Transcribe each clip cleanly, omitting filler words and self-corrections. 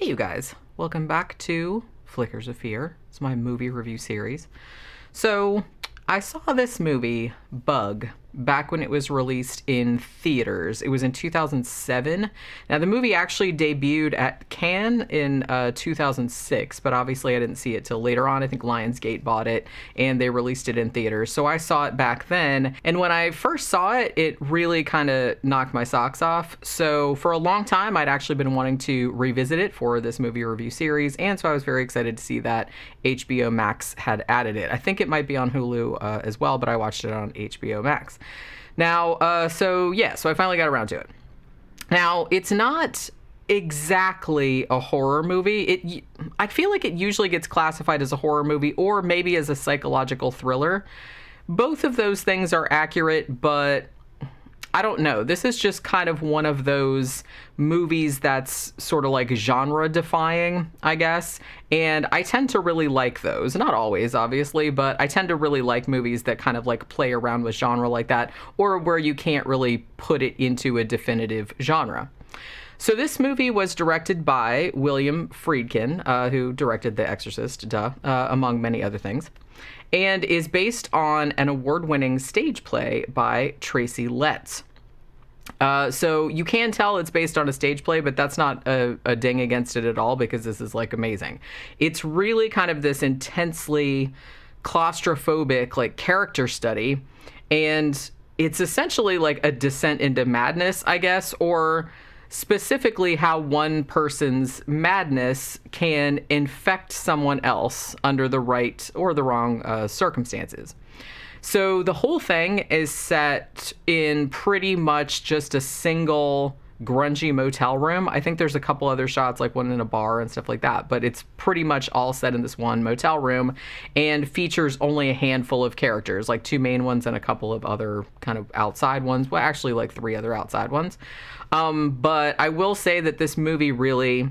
Hey, you guys. Welcome back to Flickers of Fear. It's my movie review series. So, I saw this movie, Bug, back when it was released in theaters. It was in 2007. Now, the movie actually debuted at Cannes in 2006, but obviously I didn't see it till later on. I think Lionsgate bought it, and they released it in theaters. So I saw it back then, and when I first saw it, it really kind of knocked my socks off. So for a long time, I'd actually been wanting to revisit it for this movie review series, and so I was very excited to see that HBO Max had added it. I think it might be on Hulu as well, but I watched it on HBO Max. Now, so I finally got around to it. Now, it's not exactly a horror movie. I feel like it usually gets classified as a horror movie or maybe as a psychological thriller. Both of those things are accurate, but I don't know. This is just kind of one of those movies that's sort of like genre defying, I guess. And I tend to really like those. Not always, obviously, but I tend to really like movies that kind of like play around with genre like that, or where you can't really put it into a definitive genre. So this movie was directed by William Friedkin, who directed The Exorcist, among many other things, and is based on an award-winning stage play by Tracy Letts. So you can tell it's based on a stage play, but that's not a ding against it at all, because this is like amazing. It's really kind of this intensely claustrophobic like character study, and it's essentially like a descent into madness, I guess, or specifically how one person's madness can infect someone else under the right or the wrong circumstances. So the whole thing is set in pretty much just a single grungy motel room. I think there's a couple other shots, like one in a bar and stuff like that, but it's pretty much all set in this one motel room and features only a handful of characters, like two main ones and a couple of other kind of outside ones. Well, actually like three other outside ones. But I will say that this movie really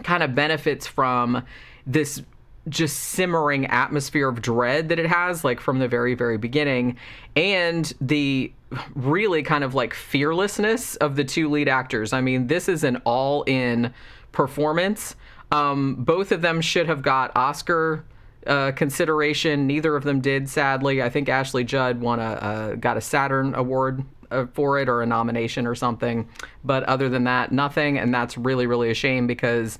kind of benefits from this just simmering atmosphere of dread that it has, like from the very, very beginning, and the really kind of like fearlessness of the two lead actors. I mean, this is an all-in performance. Both of them should have got Oscar consideration. Neither of them did, sadly. I think Ashley Judd got a Saturn Award for it, or a nomination or something. But other than that, nothing. And that's really, really a shame, because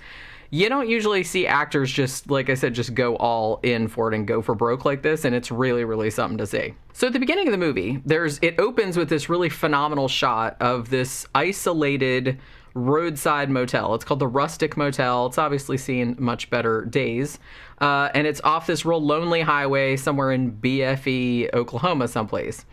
you don't usually see actors just, like I said, just go all in for it and go for broke like this, and it's really, really something to see. So at the beginning of the movie, it opens with this really phenomenal shot of this isolated roadside motel. It's called the Rustic Motel. It's obviously seen much better days, and it's off this real lonely highway somewhere in BFE, Oklahoma, someplace.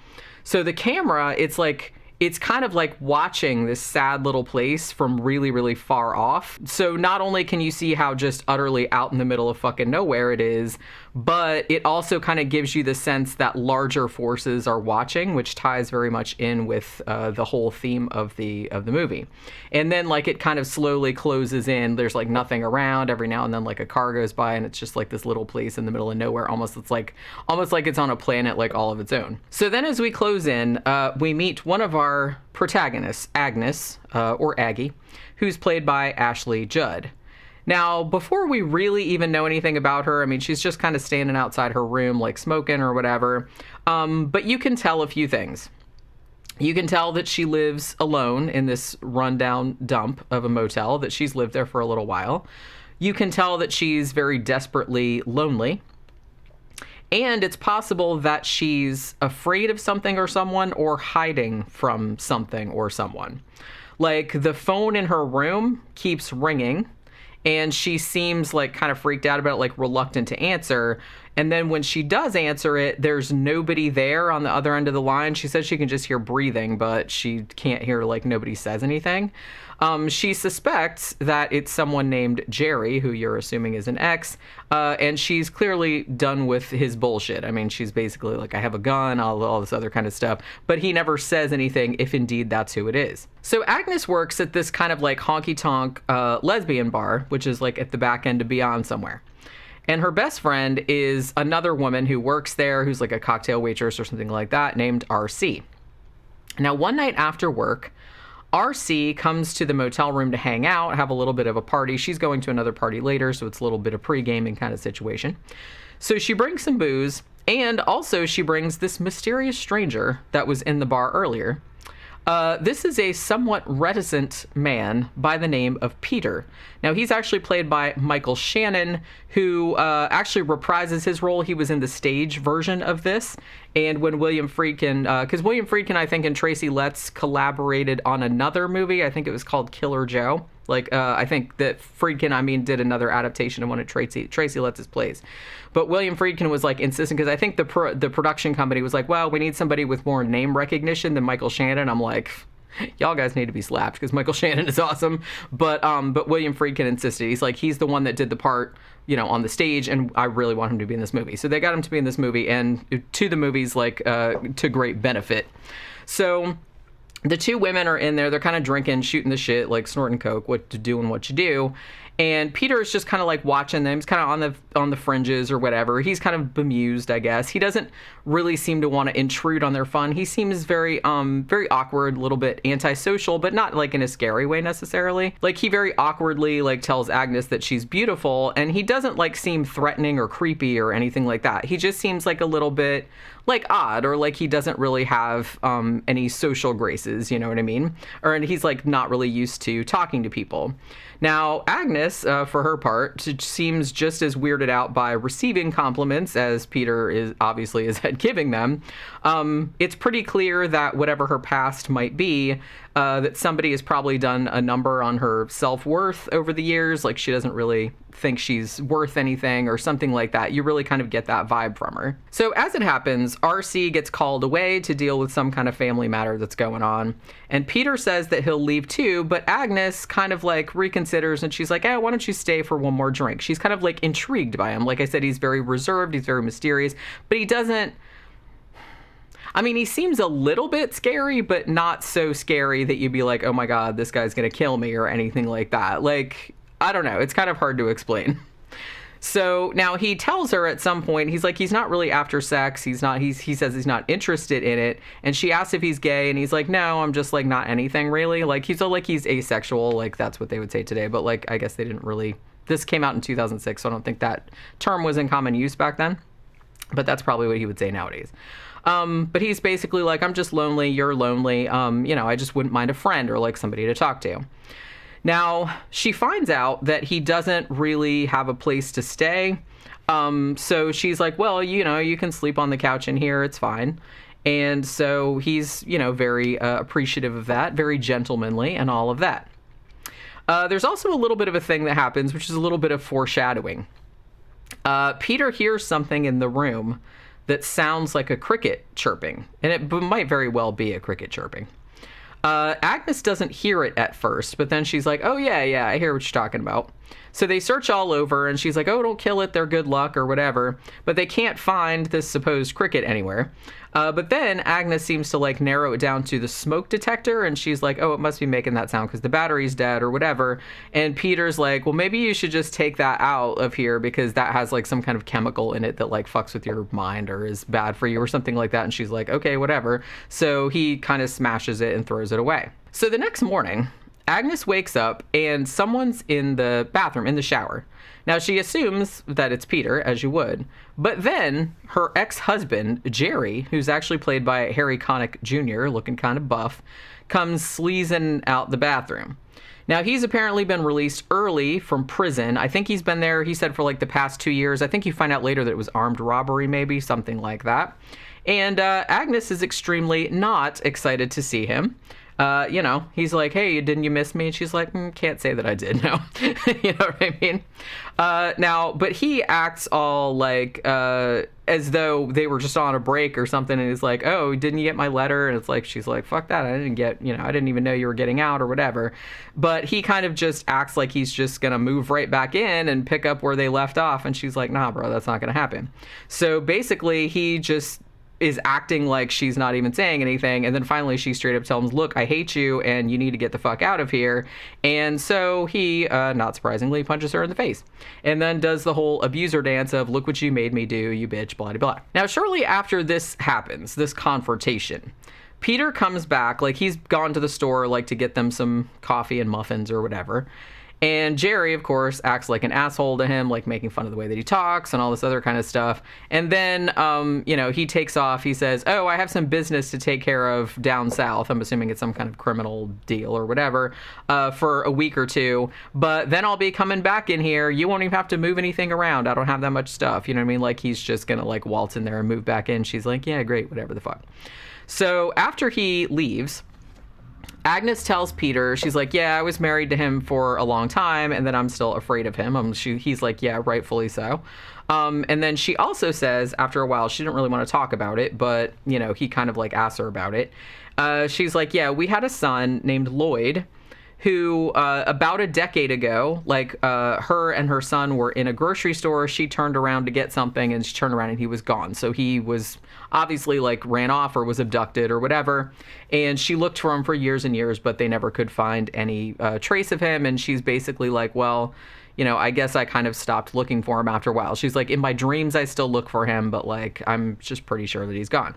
So the camera, it's kind of like watching this sad little place from really, really far off. So not only can you see how just utterly out in the middle of fucking nowhere it is, but it also kind of gives you the sense that larger forces are watching, which ties very much in with the whole theme of the movie. And then like it kind of slowly closes in. There's like nothing around. Every now and then like a car goes by, and it's just like this little place in the middle of nowhere. Almost like it's on a planet like all of its own. So then as we close in, we meet one of our protagonists, Agnes, or Aggie, who's played by Ashley Judd. Now, before we really even know anything about her, I mean, she's just kind of standing outside her room, like smoking or whatever. But you can tell a few things. You can tell that she lives alone in this rundown dump of a motel, that she's lived there for a little while. You can tell that she's very desperately lonely. And it's possible that she's afraid of something or someone, or hiding from something or someone. Like, the phone in her room keeps ringing, and she seems like kind of freaked out about it, like reluctant to answer. And then when she does answer it, there's nobody there on the other end of the line. She says she can just hear breathing, but she can't hear, like, nobody says anything. She suspects that it's someone named Jerry, who you're assuming is an ex, and she's clearly done with his bullshit. I mean, she's basically like, I have a gun, all this other kind of stuff, but he never says anything if indeed that's who it is. So Agnes works at this kind of like honky-tonk lesbian bar, which is like at the back end of Beyond somewhere. And her best friend is another woman who works there, who's like a cocktail waitress or something like that, named RC. Now, one night after work, RC comes to the motel room to hang out, have a little bit of a party. She's going to another party later, so it's a little bit of pre-gaming kind of situation. So she brings some booze, and also she brings this mysterious stranger that was in the bar earlier. This is a somewhat reticent man by the name of Peter. Now, he's actually played by Michael Shannon, who actually reprises his role. He was in the stage version of this. And when William Friedkin, because William Friedkin, I think, and Tracy Letts collaborated on another movie. I think it was called Killer Joe. I think that Friedkin, did another adaptation of one of Tracy Letts' plays. But William Friedkin was, insistent, because I think the production company was like, well, we need somebody with more name recognition than Michael Shannon. I'm like, y'all guys need to be slapped, because Michael Shannon is awesome. But William Friedkin insisted. He's like, he's the one that did the part, on the stage, and I really want him to be in this movie. So they got him to be in this movie, and to the movies, to great benefit. So the two women are in there. They're kind of drinking, shooting the shit, snorting coke, doing what you do. And Peter is just kind of watching them. He's kind of on the fringes or whatever. He's kind of bemused, I guess. He doesn't really seem to want to intrude on their fun. He seems very very awkward, a little bit antisocial, but not in a scary way necessarily. He very awkwardly tells Agnes that she's beautiful, and he doesn't seem threatening or creepy or anything like that. He just seems a little bit odd, or he doesn't really have any social graces, you know what I mean? And he's not really used to talking to people. Now, Agnes, for her part, seems just as weirded out by receiving compliments as Peter is at giving them. It's pretty clear that whatever her past might be, that somebody has probably done a number on her self-worth over the years. She doesn't really think she's worth anything or something like that. You really kind of get that vibe from her. So as it happens, RC gets called away to deal with some kind of family matter that's going on. And Peter says that he'll leave too, but Agnes kind of reconsiders, and she's like, why don't you stay for one more drink? She's kind of intrigued by him. Like I said, he's very reserved, he's very mysterious, but he doesn't, he seems a little bit scary, but not so scary that you'd be like, oh my God, this guy's going to kill me or anything like that. I don't know. It's kind of hard to explain. So now he tells her at some point, he's not really after sex. He says he's not interested in it. And she asks if he's gay, and he's like, no, I'm just not anything really. He's asexual. That's what they would say today. But I guess they didn't really, this came out in 2006. So I don't think that term was in common use back then, but that's probably what he would say nowadays. But he's basically I'm just lonely. You're lonely. I just wouldn't mind a friend or somebody to talk to. Now, she finds out that he doesn't really have a place to stay. So she's like, well, you can sleep on the couch in here. It's fine. And so he's, very appreciative of that, very gentlemanly and all of that. There's also a little bit of a thing that happens, which is a little bit of foreshadowing. Peter hears something in the room that sounds like a cricket chirping, and it might very well be a cricket chirping. Agnes doesn't hear it at first, but then she's like, oh yeah, I hear what you're talking about. So they search all over, and she's like, oh, don't kill it, they're good luck or whatever. But they can't find this supposed cricket anywhere. But then Agnes seems to narrow it down to the smoke detector, and she's like, oh, it must be making that sound because the battery's dead or whatever. And Peter's like, well, maybe you should just take that out of here because that has some kind of chemical in it that fucks with your mind or is bad for you or something like that. And she's like, okay, whatever. So he kind of smashes it and throws it away. So the next morning, Agnes wakes up and someone's in the bathroom, in the shower. Now, she assumes that it's Peter, as you would. But then her ex-husband, Jerry, who's actually played by Harry Connick Jr., looking kind of buff, comes sleazing out the bathroom. Now, he's apparently been released early from prison. I think he's been there, he said, for the past 2 years. I think you find out later that it was armed robbery, maybe, something like that. And Agnes is extremely not excited to see him. He's like, hey, didn't you miss me? And she's like, can't say that I did, no. You know what I mean? But he acts all as though they were just on a break or something. And he's like, oh, didn't you get my letter? And she's like, fuck that. I didn't even know you were getting out or whatever. But he kind of just acts like he's just going to move right back in and pick up where they left off. And she's like, nah, bro, that's not going to happen. So basically he just is acting like she's not even saying anything, and then finally she straight up tells him, look, I hate you and you need to get the fuck out of here. And so he not surprisingly punches her in the face and then does the whole abuser dance of look what you made me do, you bitch, blah blah blah. Now shortly after this happens, this confrontation, Peter comes back, like he's gone to the store, like to get them some coffee and muffins or whatever. And Jerry, of course, acts like an asshole to him, like making fun of the way that he talks and all this other kind of stuff. And then, he takes off. He says, oh, I have some business to take care of down south. I'm assuming it's some kind of criminal deal or whatever, for a week or two. But then I'll be coming back in here. You won't even have to move anything around. I don't have that much stuff. You know what I mean? Like he's just going to like waltz in there and move back in. She's like, yeah, great, whatever the fuck. So after he leaves, Agnes tells Peter, she's like, yeah, I was married to him for a long time, and then I'm still afraid of him. He's like, yeah, rightfully so. And then she also says, after a while, she didn't really want to talk about it, but, he kind of like asked her about it. She's like, yeah, we had a son named Lloyd, who about a decade ago, like her and her son were in a grocery store. She turned around to get something, and she turned around and he was gone. So he was obviously like ran off or was abducted or whatever. And she looked for him for years and years, but they never could find any trace of him. And she's basically like, well, I guess I kind of stopped looking for him after a while. She's like, in my dreams, I still look for him, but like, I'm just pretty sure that he's gone.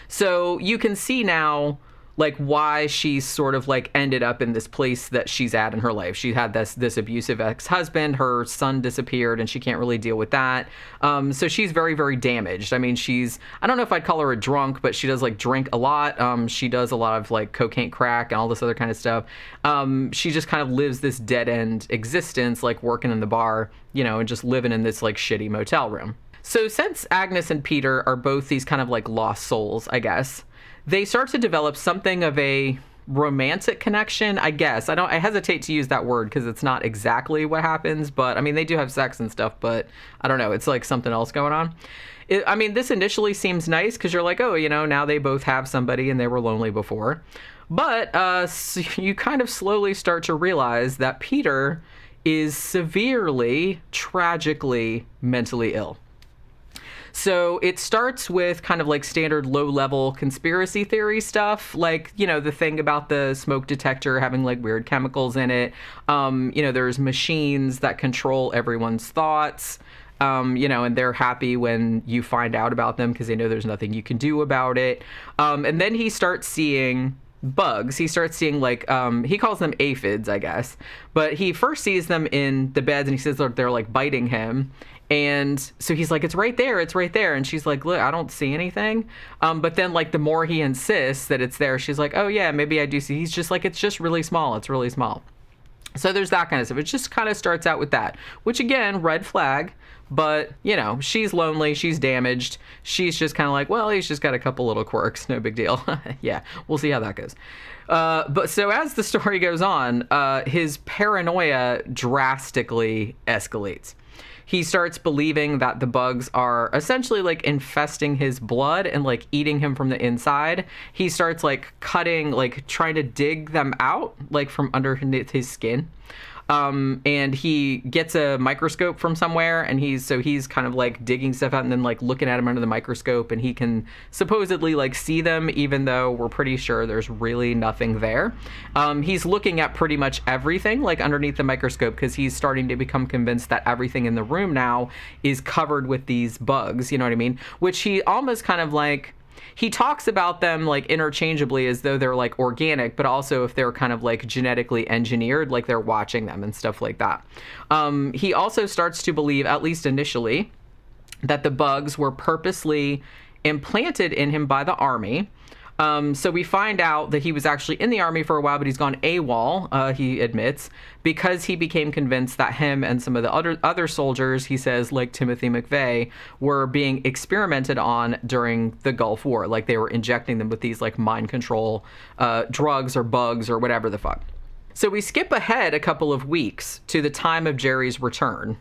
So you can see now, like, why she's sort of like ended up in this place that she's at in her life. She had this abusive ex-husband, her son disappeared, and she can't really deal with that. So she's very, very damaged. I mean, I don't know if I'd call her a drunk, but she does like drink a lot. She does a lot of like cocaine, crack, and all this other kind of stuff. She just kind of lives this dead end existence, like working in the bar, and just living in this like shitty motel room. So since Agnes and Peter are both these kind of like lost souls, I guess, they start to develop something of a romantic connection, I guess. I hesitate to use that word because it's not exactly what happens, but I mean, they do have sex and stuff, but I don't know. It's like something else going on. This initially seems nice because you're like, oh, now they both have somebody and they were lonely before. But so you kind of slowly start to realize that Peter is severely, tragically mentally ill. So it starts with kind of like standard low-level conspiracy theory stuff, like, the thing about the smoke detector having like weird chemicals in it. There's machines that control everyone's thoughts, and they're happy when you find out about them because they know there's nothing you can do about it. And then he starts seeing bugs. He starts seeing like, he calls them aphids, I guess. But he first sees them in the beds and he says they're like biting him. And so he's like, it's right there. And she's like, look, I don't see anything. But then like the more he insists that it's there, she's like, oh yeah, maybe I do see. He's just like, it's just really small. It's really small. So there's that kind of stuff. It just kind of starts out with that, which again, red flag. But, she's lonely. She's damaged. She's just kind of like, well, he's just got a couple little quirks. No big deal. Yeah, we'll see how that goes. But so as the story goes on, his paranoia drastically escalates. He starts believing that the bugs are essentially like infesting his blood and like eating him from the inside. He starts like cutting, like trying to dig them out, like from underneath his skin. And he gets a microscope from somewhere, and he's kind of like digging stuff out and then like looking at him under the microscope, and he can supposedly like see them, even though we're pretty sure there's really nothing there. He's looking at pretty much everything like underneath the microscope because he's starting to become convinced that everything in the room now is covered with these bugs, you know what I mean? Which he almost kind of like, he talks about them like interchangeably as though they're like organic, but also if they're kind of like genetically engineered, like they're watching them and stuff like that. He also starts to believe, at least initially, that the bugs were purposely implanted in him by the army. So we find out that he was actually in the army for a while, but he's gone AWOL, he admits, because he became convinced that him and some of the other soldiers, he says, like Timothy McVeigh, were being experimented on during the Gulf War. Like they were injecting them with these like mind control drugs or bugs or whatever the fuck. So we skip ahead a couple of weeks to the time of Jerry's return.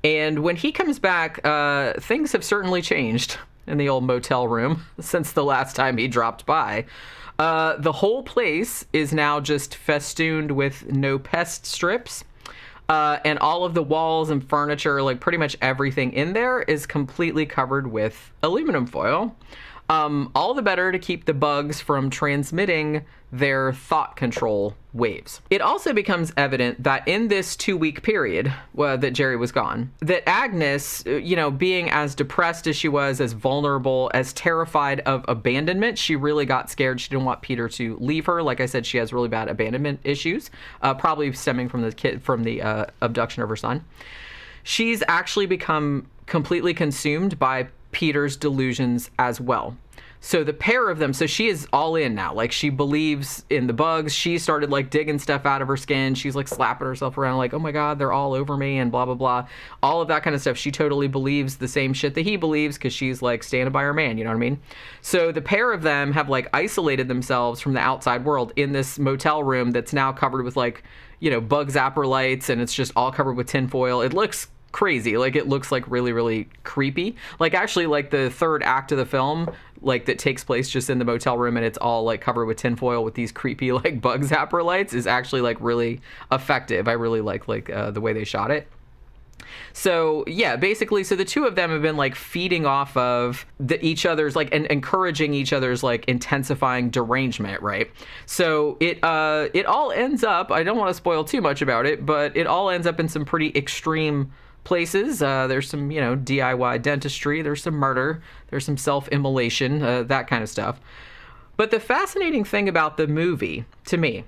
And when he comes back, things have certainly changed in the old motel room since the last time he dropped by. The whole place is now just festooned with no pest strips. And all of the walls and furniture, like pretty much everything in there, is completely covered with aluminum foil. all the better to keep the bugs from transmitting their thought control waves. It also becomes evident that in this 2-week period that Jerry was gone, that Agnes, being as depressed as she was, as vulnerable, as terrified of abandonment, she really got scared. She didn't want Peter to leave her. Like I said, she has really bad abandonment issues, probably stemming from the abduction of her son. She's actually become completely consumed by Peter's delusions as well. So the pair of them, so she is all in now. Like, she believes in the bugs. She started, like, digging stuff out of her skin. She's, like, slapping herself around, like, oh my God, they're all over me and blah, blah, blah. All of that kind of stuff. She totally believes the same shit that he believes because she's, like, standing by her man, you know what I mean? So the pair of them have, like, isolated themselves from the outside world in this motel room that's now covered with, like, bug zapper lights, and it's just all covered with tinfoil. It looks crazy. Like, it looks like really, really creepy. Like, actually, like, the third act of the film, like, that takes place just in the motel room and it's all, like, covered with tinfoil with these creepy, like, bug zapper lights is actually, like, really effective. I really like the way they shot it. So yeah, basically, so the two of them have been, like, feeding off of each other's, like, and encouraging each other's, like, intensifying derangement, right? So it all ends up, I don't want to spoil too much about it, but it all ends up in some pretty extreme places. There's some, DIY dentistry, there's some murder, there's some self-immolation, that kind of stuff. But the fascinating thing about the movie, to me,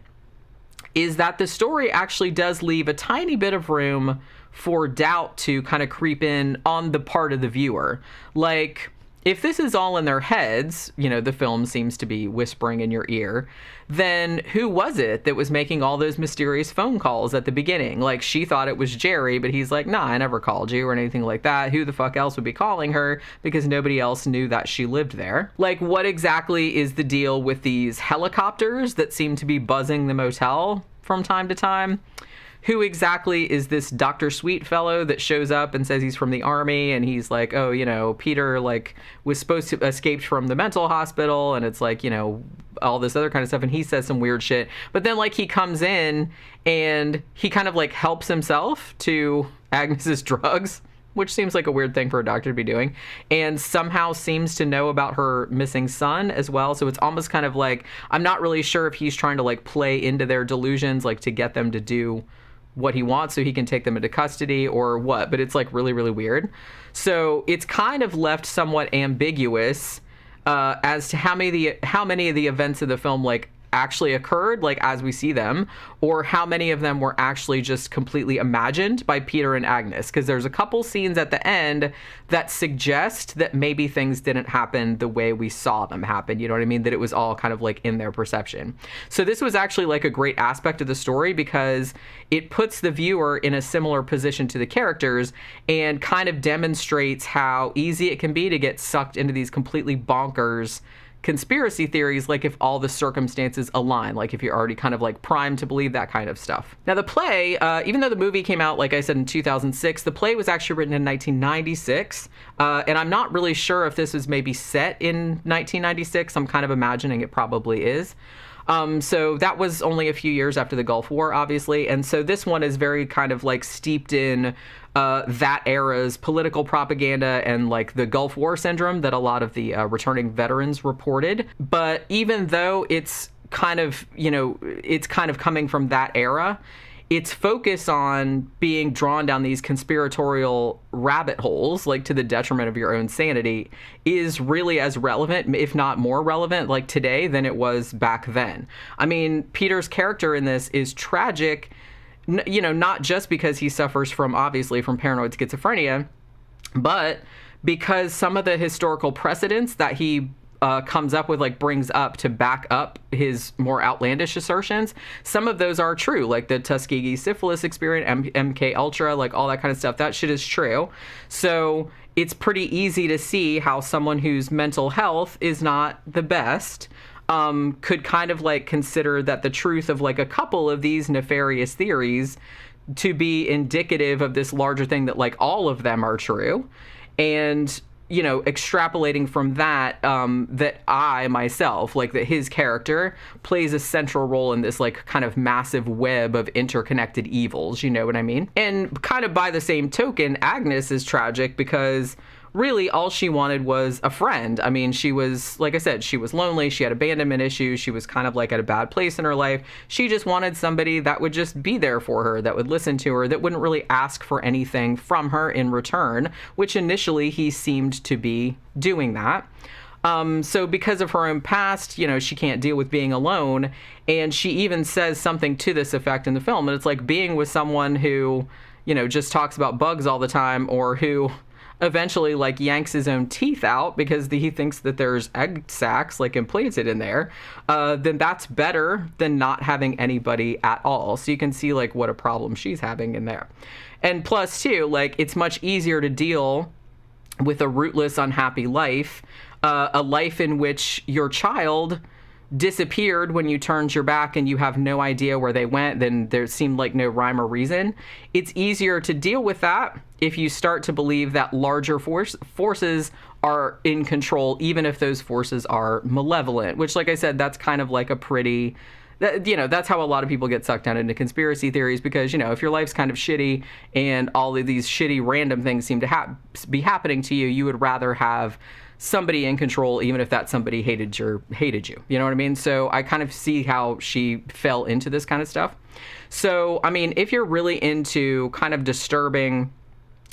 is that the story actually does leave a tiny bit of room for doubt to kind of creep in on the part of the viewer. Like, if this is all in their heads, the film seems to be whispering in your ear, then who was it that was making all those mysterious phone calls at the beginning? Like, she thought it was Jerry, but he's like, nah, I never called you or anything like that. Who the fuck else would be calling her? Because nobody else knew that she lived there. Like, what exactly is the deal with these helicopters that seem to be buzzing the motel from time to time? Who exactly is this Dr. Sweet fellow that shows up and says he's from the army, and he's like, oh, Peter, like, was supposed to escape from the mental hospital, and it's like, all this other kind of stuff, and he says some weird shit. But then, like, he comes in and he kind of, like, helps himself to Agnes's drugs, which seems like a weird thing for a doctor to be doing, and somehow seems to know about her missing son as well. So it's almost kind of like, I'm not really sure if he's trying to, like, play into their delusions, like, to get them to do what he wants so he can take them into custody or what, but it's, like, really, really weird. So it's kind of left somewhat ambiguous as to how many of the events of the film, like, actually occurred, like, as we see them, or how many of them were actually just completely imagined by Peter and Agnes, because there's a couple scenes at the end that suggest that maybe things didn't happen the way we saw them happen, you know what I mean? That it was all kind of, like, in their perception. So this was actually, like, a great aspect of the story because it puts the viewer in a similar position to the characters and kind of demonstrates how easy it can be to get sucked into these completely bonkers conspiracy theories, like if all the circumstances align, like if you're already kind of, like, primed to believe that kind of stuff. Now, the play, even though the movie came out, like I said, in 2006, the play was actually written in 1996, and I'm not really sure if this was maybe set in 1996. I'm kind of imagining it probably is. So that was only a few years after the Gulf War, obviously, and so this one is very kind of, like, steeped in that era's political propaganda and, like, the Gulf War syndrome that a lot of the returning veterans reported. But even though it's kind of, it's kind of coming from that era, its focus on being drawn down these conspiratorial rabbit holes, like, to the detriment of your own sanity, is really as relevant, if not more relevant, like, today than it was back then. I mean, Peter's character in this is tragic, not just because he suffers from paranoid schizophrenia, but because some of the historical precedents that he comes up with, like, brings up to back up his more outlandish assertions, some of those are true, like the Tuskegee syphilis experience, MK Ultra, like, all that kind of stuff. That shit is true. So it's pretty easy to see how someone whose mental health is not the best could kind of, like, consider that the truth of, like, a couple of these nefarious theories to be indicative of this larger thing that, like, all of them are true. And extrapolating from that, that I myself, like, that his character plays a central role in this, like, kind of massive web of interconnected evils, you know what I mean? And kind of by the same token, Agnes is tragic because really all she wanted was a friend. I mean, she was, like I said, she was lonely. She had abandonment issues. She was kind of like at a bad place in her life. She just wanted somebody that would just be there for her, that would listen to her, that wouldn't really ask for anything from her in return, which initially he seemed to be doing that. So because of her own past, you know, she can't deal with being alone. And she even says something to this effect in the film. And it's like being with someone who, you know, just talks about bugs all the time, or who eventually like yanks his own teeth out because he thinks that there's egg sacs like implanted in there, then that's better than not having anybody at all. So you can see like what a problem she's having in there. And plus too, like it's much easier to deal with a rootless, unhappy life, a life in which your child disappeared when you turned your back and you have no idea where they went, then there seemed like no rhyme or reason. It's easier to deal with that if you start to believe that larger forces are in control, even if those forces are malevolent, which, like I said, that's kind of like a pretty... You know, that's how a lot of people get sucked down into conspiracy theories, because, you know, if your life's kind of shitty and all of these shitty random things seem to be happening to you, you would rather have somebody in control, even if that somebody hated you. You know what I mean? So I kind of see how she fell into this kind of stuff. So, I mean, if you're really into kind of disturbing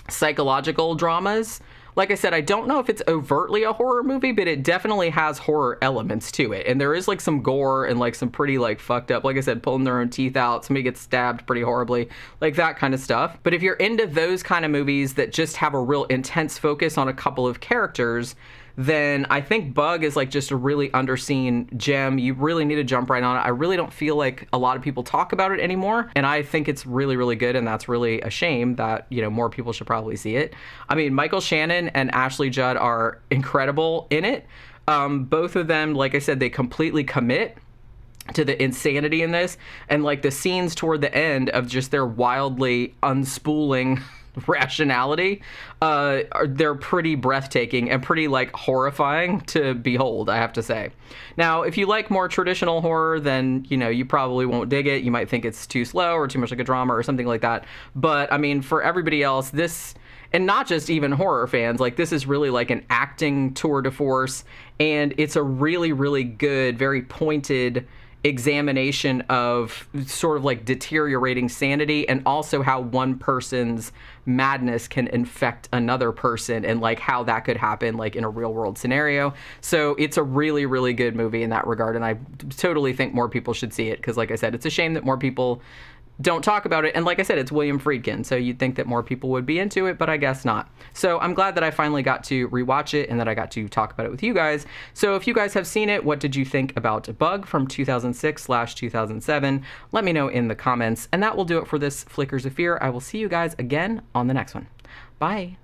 psychological dramas, like I said, I don't know if it's overtly a horror movie, but it definitely has horror elements to it. And there is like some gore and like some pretty like fucked up, like I said, pulling their own teeth out, somebody gets stabbed pretty horribly, like that kind of stuff. But if you're into those kind of movies that just have a real intense focus on a couple of characters, then I think Bug is like just a really underseen gem. You really need to jump right on it. I really don't feel like a lot of people talk about it anymore, and I think it's really, really good, and that's really a shame that, you know, more people should probably see it. I mean, Michael Shannon and Ashley Judd are incredible in it. Both of them, like I said, they completely commit to the insanity in this, and like the scenes toward the end of just their wildly unspooling rationality, they're pretty breathtaking and pretty like horrifying to behold, I have to say. Now, if you like more traditional horror, then, you know, you probably won't dig it. You might think it's too slow or too much like a drama or something like that. But I mean, for everybody else, this, and not just even horror fans, like this is really like an acting tour de force, and it's a really, really good, very pointed examination of sort of like deteriorating sanity, and also how one person's madness can infect another person, and like how that could happen like in a real world scenario. So it's a really, really good movie in that regard, and I totally think more people should see it, because like I said, it's a shame that more people don't talk about it. And like I said, it's William Friedkin, so you'd think that more people would be into it, but I guess not. So I'm glad that I finally got to rewatch it and that I got to talk about it with you guys. So if you guys have seen it, what did you think about Bug from 2006/2007? Let me know in the comments. And that will do it for this Flickers of Fear. I will see you guys again on the next one. Bye.